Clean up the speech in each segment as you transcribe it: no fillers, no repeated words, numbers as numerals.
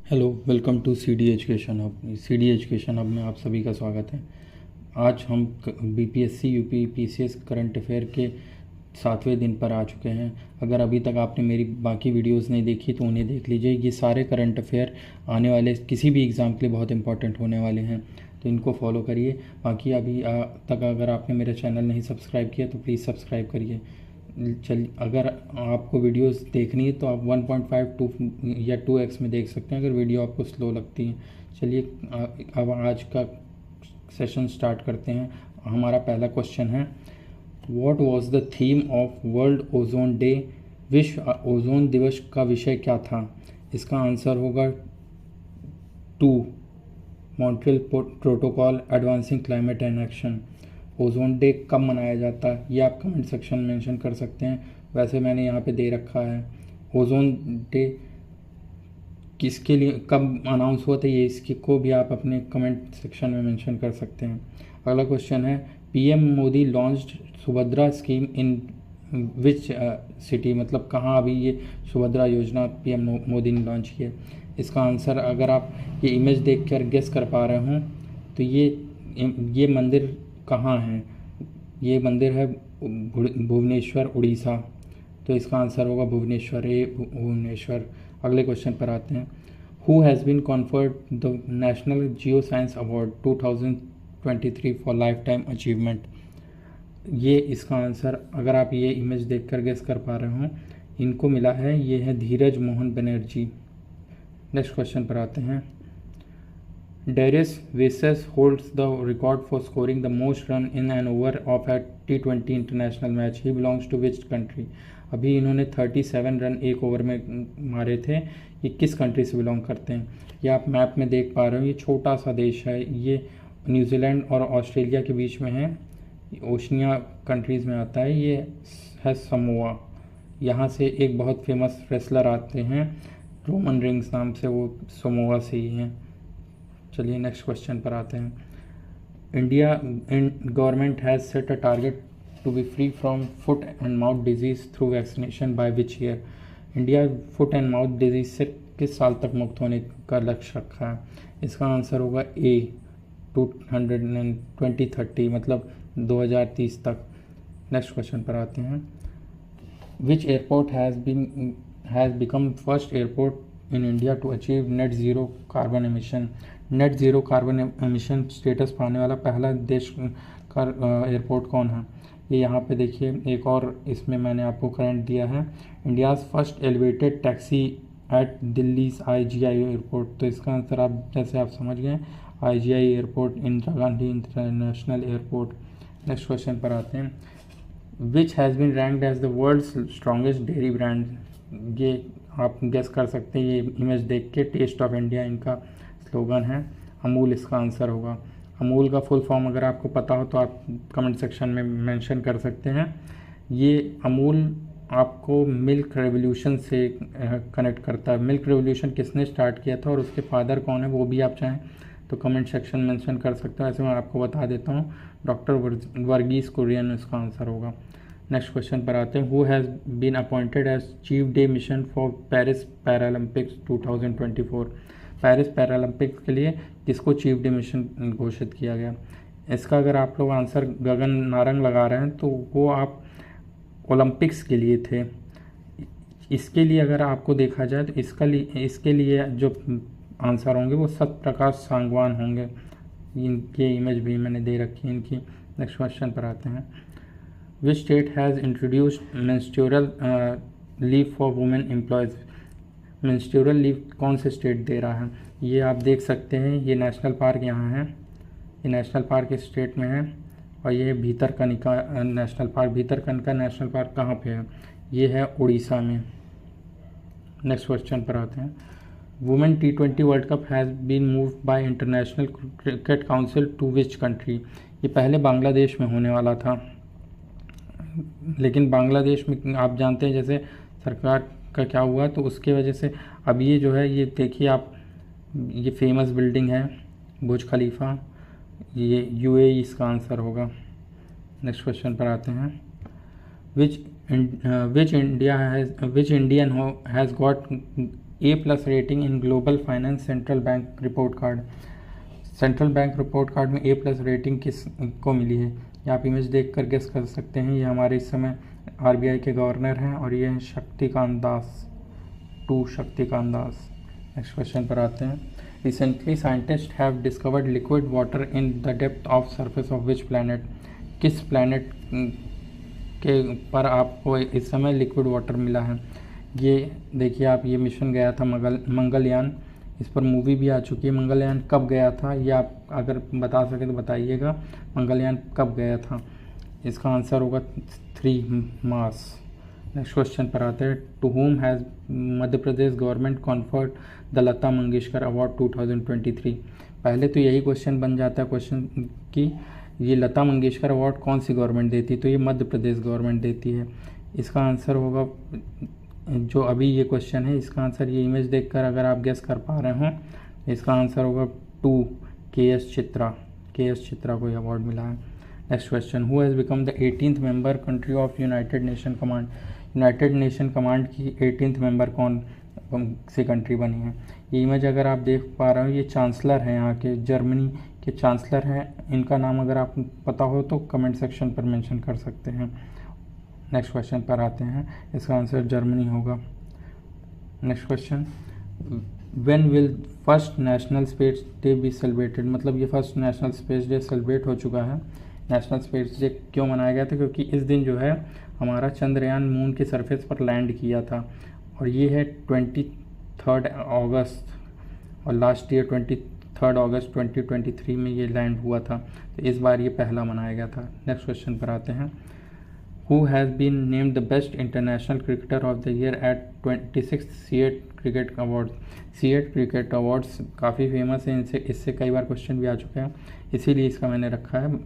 Hello, welcome to C D education hub. C D education hub में आप सभी का स्वागत है। आज हम BPSC UP PCS current affair के 7वें दिन पर आ चुके हैं। अगर अभी तक आपने मेरी बाकी वीडियोस नहीं देखी तो उन्हें देख लीजिए। ये सारे करंट अफेयर आने वाले किसी भी एग्ज़ाम के लिए बहुत इंपॉर्टेंट होने वाले हैं, तो इनको फॉलो करिए। बाकी अभी तक अगर आपने मेरा चैनल नहीं सब्सक्राइब किया तो प्लीज़ सब्सक्राइब करिए। अगर आपको वीडियोस देखनी है तो आप 1.5 या 2x में देख सकते हैं अगर वीडियो आपको स्लो लगती है। चलिए अब आज का सेशन स्टार्ट करते हैं। हमारा पहला क्वेश्चन है, what was the theme of world ozone day? विश्व ओजोन दिवस का विषय क्या था? इसका आंसर होगा 2, Montreal protocol advancing climate and action. Ozone day कब मनाया जाता है ये आप कमेंट सेक्शन में मेंशन कर सकते हैं। वैसे मैंने यहाँ पे दे रखा है ओजोन डे किसके लिए कब अनाउंस हुआ था, ये इसकी को भी आप अपने कमेंट सेक्शन में मेंशन कर सकते हैं। अगला क्वेश्चन है, PM Modi launched Subhadra scheme in which city? मतलब कहाँ अभी ये सुभद्रा योजना पीएम मोदी ने लॉन्च की है? इसका आंसर अगर आप ये इमेज देखकर गेस कर पा रहे हों तो ये मंदिर कहाँ है? ये मंदिर है भुवनेश्वर, उड़ीसा। तो इसका आंसर होगा भुवनेश्वर, भुवनेश्वर। अगले क्वेश्चन पर आते हैं, who has been conferred the national geo science award 2023 for life time achievement? ये इसका आंसर अगर आप ये इमेज देखकर गेस कर पा रहे हों, इनको मिला है, ये है धीरज मोहन बनर्जी। नेक्स्ट क्वेश्चन पर आते हैं, Darius Vassell holds the record for scoring the most run in an over of a T20 international match. He belongs to which country? अभी इन्होंने 37 रन एक ओवर में मारे थे। ये किस कंट्री से बिलोंग करते हैं? ये आप मैप में देख पा रहे हो, ये छोटा सा देश है, ये न्यूजीलैंड और ऑस्ट्रेलिया के बीच में है, ओशनिया कंट्रीज़ में आता है। ये है समोआ। यहाँ से एक बहुत फेमस रेसलर आते हैं रोमन रिंग्स नाम से, वो समोआ से ही हैं। चलिए नेक्स्ट क्वेश्चन पर आते हैं, India government has set a target to be free from foot and mouth disease through vaccination by which year? India foot and mouth disease से किस साल तक मुक्त होने का लक्ष्य रखा है? इसका आंसर होगा ए, 2030, मतलब 2030 तक। नेक्स्ट क्वेश्चन पर आते हैं, which airport has become first airport in India to achieve net zero carbon emission? Net zero carbon emission status पाने वाला पहला देश का एयरपोर्ट कौन है? ये यहाँ पे देखिए, एक और इसमें मैंने आपको करंट दिया है, India's first elevated taxi at Delhi's IGI airport. तो इसका आंसर आप जैसे आप समझ गए, IGI airport, Indira Gandhi international airport. Next question पर आते हैं, which has been ranked as the world's strongest dairy brand? ये आप गेस कर सकते हैं, ये इमेज देख के, टेस्ट ऑफ इंडिया इनका स्लोगन है, अमूल इसका आंसर होगा। अमूल का फुल फॉर्म अगर आपको पता हो तो आप कमेंट सेक्शन में मेंशन कर सकते हैं। ये अमूल आपको मिल्क रेवोल्यूशन से कनेक्ट करता है। मिल्क रेवोल्यूशन किसने स्टार्ट किया था और उसके फादर कौन है, वो भी आप चाहें तो कमेंट सेक्शन में मेंशन कर सकते हो। ऐसे मैं आपको बता देता हूँ, डॉक्टर वर्गीस कुरियन इसका आंसर होगा। नेक्स्ट क्वेश्चन पर आते हैं, who has been appointed as chief de mission for Paris Paralympics 2024? Paris Paralympics के लिए किसको चीफ डे मिशन घोषित किया गया? इसका अगर आप लोग आंसर गगन नारंग लगा रहे हैं तो वो आप ओलंपिक्स के लिए थे। इसके लिए अगर आपको देखा जाए तो इसके लिए जो आंसर होंगे वो सत्यप्रकाश सांगवान होंगे। इनकी इमेज भी मैंने दे रखी है इनकी। नेक्स्ट क्वेश्चन पर आते हैं, which state has introduced menstrual leave for women employees? Menstrual leave कौन से स्टेट दे रहा है? ये आप देख सकते हैं, ये नेशनल पार्क यहाँ है, ये नेशनल पार्क इस स्टेट में है, और ये Bhitarkanika national park. Bhitarkanika national park कहाँ पे है? ये है उड़ीसा में। नेक्स्ट क्वेश्चन पर आते हैं, women T20 world cup has been moved by International Cricket Council to which country? ये पहले बांग्लादेश में होने वाला था, लेकिन बांग्लादेश में आप जानते हैं जैसे सरकार का क्या हुआ, तो उसके वजह से अब ये जो है, ये देखिए आप, ये फेमस बिल्डिंग है बुर्ज खलीफा, ये UAE इसका आंसर होगा। नेक्स्ट क्वेश्चन पर आते हैं, which Indian has got A+ rating in global finance central bank report card. Central bank report card में A+ रेटिंग किस को मिली है, ये आप इमेज देख कर गेस कर सकते हैं। ये हमारे इस समय RBI के गवर्नर हैं और ये हैं शक्तिकांत दास, शक्तिकांत दास। नेक्स्ट क्वेश्चन पर आते हैं। Recently scientist have discovered liquid water in the depth of surface of which planet. किस प्लैनेट के पर आपको इस समय लिक्विड वाटर मिला है। ये देखिए आप, ये मिशन गया था मंगलयान, इस पर मूवी भी आ चुकी है। मंगलयान कब गया था ये आप अगर बता सके तो बताइएगा, मंगलयान कब गया था। इसका आंसर होगा 3 मार्च। नेक्स्ट क्वेश्चन पर आते हैं। To whom has Madhya Pradesh government conferred the Lata Mangeshkar award 2023। पहले तो यही क्वेश्चन बन जाता है क्वेश्चन कि ये लता मंगेशकर अवार्ड कौन सी गवर्नमेंट देती, तो ये मध्य प्रदेश गवर्नमेंट देती है। इसका आंसर होगा, जो अभी ये क्वेश्चन है इसका आंसर ये इमेज देखकर अगर आप गेस कर पा रहे हो, इसका आंसर होगा 2 KS चित्रा को ये अवार्ड मिला है। Next question. Who has become the 18th member country of United nation command. United nation command की 18th मेंबर कौन सी कंट्री बनी है। ये इमेज अगर आप देख पा रहे हो, ये चांसलर हैं यहाँ के, जर्मनी के चांसलर हैं। इनका नाम अगर आपको पता हो तो कमेंट सेक्शन पर मेंशन कर सकते हैं। नेक्स्ट क्वेश्चन पर आते हैं, इसका आंसर जर्मनी होगा। Next question. When will first national space day be celebrated. मतलब ये first national space day celebrate हो चुका है। नेशनल स्पेस डे क्यों मनाया गया था, क्योंकि इस दिन जो है हमारा चंद्रयान मून के सरफेस पर लैंड किया था और ये है 23 अगस्त, और लास्ट ईयर 23 अगस्त 2023 में ये लैंड हुआ था, तो इस बार ये पहला मनाया गया था। नेक्स्ट क्वेश्चन पर आते हैं। Who has been named the best international cricketer of the year at 26th C8 cricket awards. C8 cricket awards काफ़ी फेमस है, इससे कई बार क्वेश्चन भी आ चुके हैं, इसीलिए इसका मैंने रखा है।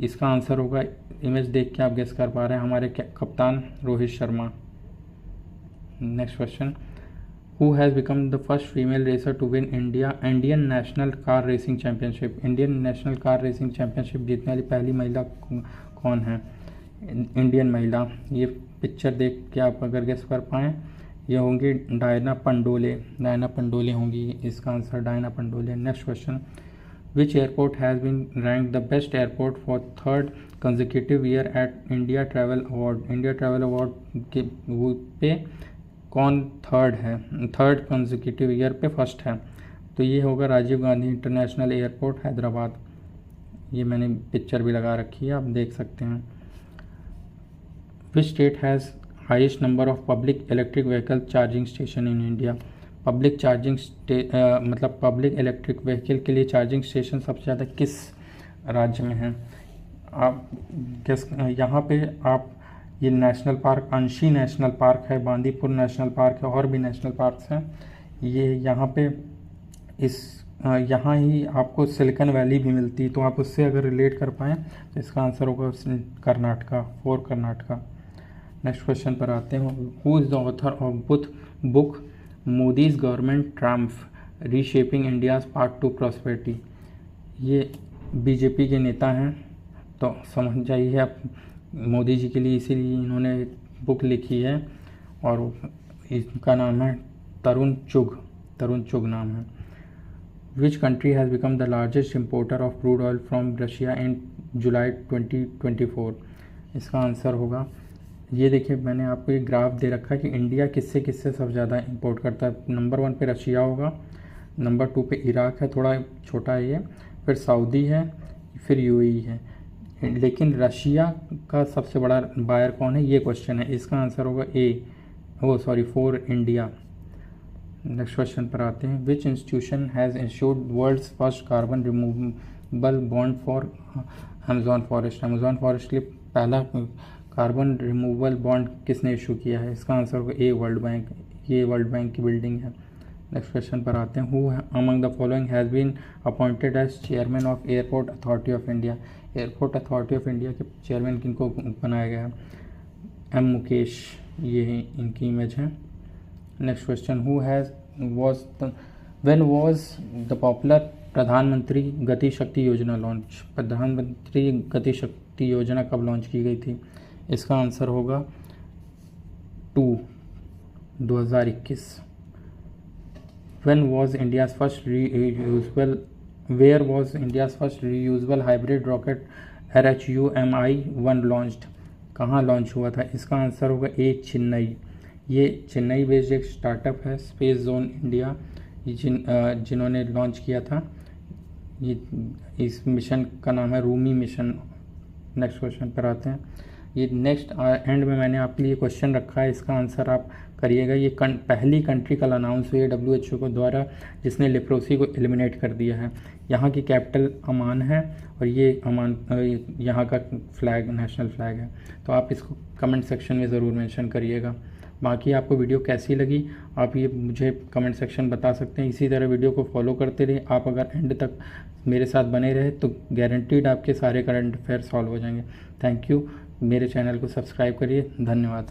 इसका आंसर होगा, इमेज देख के आप गेस कर पा रहे हैं, हमारे कप्तान Rohit Sharma. Next question. Who has become the first female racer to win Indian national car racing championship. Indian national car racing championship जीतने वाली पहली महिला कौन है। इंडियन महिला, ये पिक्चर देख के आप अगर गेस कर पाएँ, ये होंगी डायना पंडोले होंगी। इसका answer Diana Pandole. Next question. Which airport has been rank the best airport for 3rd consecutive year at India Travel Award. India Travel Award के पे कौन 3rd कंसेक्यूटिव ईयर पे फर्स्ट है, तो ये होगा राजीव गांधी इंटरनेशनल एयरपोर्ट हैदराबाद। ये मैंने पिक्चर भी लगा रखी है, आप देख सकते हैं। Which state has highest number of public electric vehicle charging station in India. Public electric vehicle के लिए चार्जिंग स्टेशन सबसे ज़्यादा किस राज्य में है। आप यहाँ पे आप ये नेशनल पार्क, अंशी नेशनल पार्क है, बांदीपुर नेशनल पार्क है, और भी नेशनल पार्क्स हैं। ये यहाँ पे यहाँ ही आपको सिलिकॉन वैली भी मिलती है, तो आप उससे अगर रिलेट कर पाएँ तो इसका आंसर होगा कर्नाटका। नेक्स्ट क्वेश्चन पर आते हैं। Who is the author of book Modi's government triumph reshaping India's part 2 prosperity. ये बीजेपी के नेता हैं, तो समझ जाइए आप, मोदी जी के लिए इसीलिए इन्होंने एक बुक लिखी है और इसका नाम है तरुण चुग नाम है। Which country has become the largest importer of crude oil from Russia in July 2024। इसका आंसर होगा, ये देखिए मैंने आपको एक ग्राफ दे रखा है कि इंडिया किससे सबसे ज़्यादा इंपोर्ट करता है। नंबर 1 पे रशिया होगा, नंबर 2 पे इराक है, थोड़ा छोटा है ये, फिर सऊदी है, फिर UAE है। लेकिन रशिया का सबसे बड़ा बायर कौन है, ये क्वेश्चन है। इसका आंसर होगा 4 इंडिया। नेक्स्ट क्वेश्चन पर आते हैं। Which institution has insured world's first carbon removable bond for Amazon forest. Amazon forest के लिए पहला कार्बन रिमूवल बॉन्ड किसने इशू किया है। इसका आंसर होगा वर्ल्ड बैंक। ये वर्ल्ड बैंक की बिल्डिंग है। नेक्स्ट क्वेश्चन पर आते हैं। Who among the following has been appointed as chairman of Airport Authority of India. Airport Authority of India के चेयरमैन किनको बनाया गया है, M मुकेश, ये इनकी इमेज है। Next question. When was the popular प्रधानमंत्री गति शक्ति योजना लॉन्च। प्रधानमंत्री गति शक्ति योजना कब लॉन्च की गई थी। इसका आंसर होगा 2021। When was India's first reusable Where was India's first reusable hybrid rocket RHUMI-1 launched? कहाँ लॉन्च हुआ था? इसका आंसर होगा ए, चेन्नई। ये चेन्नई बेस्ड एक स्टार्टअप है, स्पेस जोन इंडिया, जिन्होंने लॉन्च किया था। ये इस मिशन का नाम है रूमी मिशन। नेक्स्ट क्वेश्चन पर आते हैं। ये नेक्स्ट एंड में मैंने आपके लिए क्वेश्चन रखा है, इसका आंसर आप करिएगा। ये पहली कंट्री कल अनाउंस हुई है WHO को द्वारा जिसने लेप्रोसी को एलिमिनेट कर दिया है। यहाँ की कैपिटल अमान है और ये अमान यहाँ का फ्लैग नेशनल फ्लैग है। तो आप इसको कमेंट सेक्शन में ज़रूर मेंशन करिएगा। बाकी आपको वीडियो कैसी लगी आप ये मुझे कमेंट सेक्शन बता सकते हैं। इसी तरह वीडियो को फॉलो करते रहिए। आप अगर एंड तक मेरे साथ बने रहे तो गारंटीड आपके सारे करंट अफेयर सॉल्व हो जाएंगे। Thank you. मेरे चैनल को सब्सक्राइब करिए। धन्यवाद।